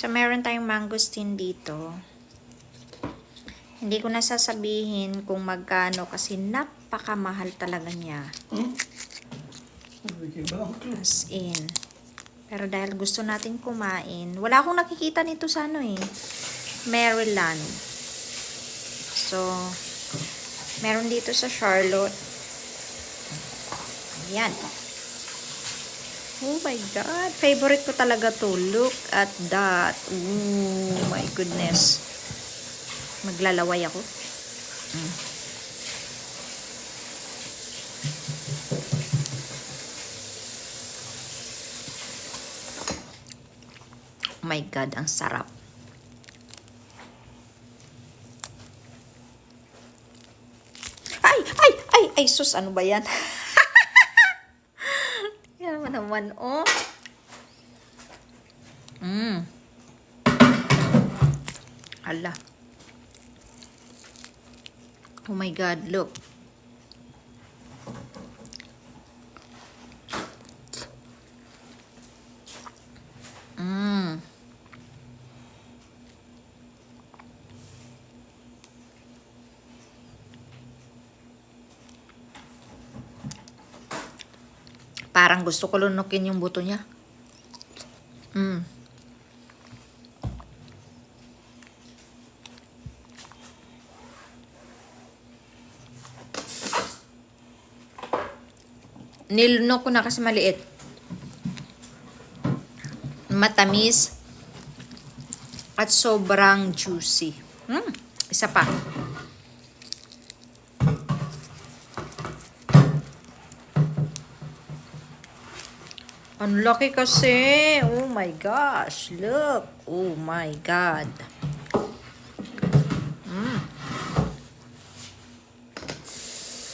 So, meron tayong mangosteen dito. Hindi ko na sasabihin kung magkano kasi napakamahal talaga niya. As in. Pero dahil gusto natin kumain, wala akong nakikita nito sa ano eh. Maryland. So, meron dito sa Charlotte. Ayan. Oh my God. Favorite ko talaga to. Look at that. Oh my goodness. Maglalaway ako. Oh my God. Ang sarap. Ay, sus. Ano ba yan? Yan naman, oh. Ala. Oh my God, look. Parang gusto ko lunukin yung buto niya. Nilunok ko na kasi maliit. Matamis. At sobrang juicy. Isa pa. Ang laki kasi. Oh my gosh. Look. Oh my God.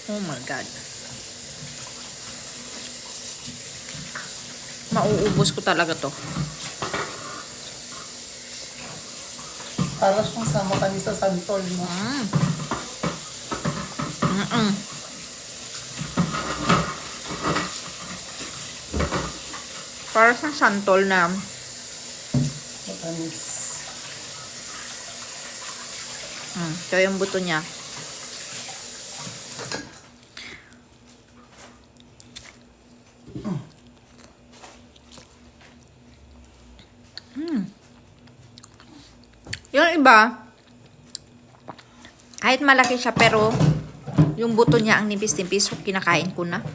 Oh my God. Mauubos ko talaga to. Para siyang sama kami sa santol mo. Para sa santol na Matamis. ito yung buto niya. Yung iba, kahit malaki siya pero yung buto niya ang nipis-nipis, so kinakain ko na.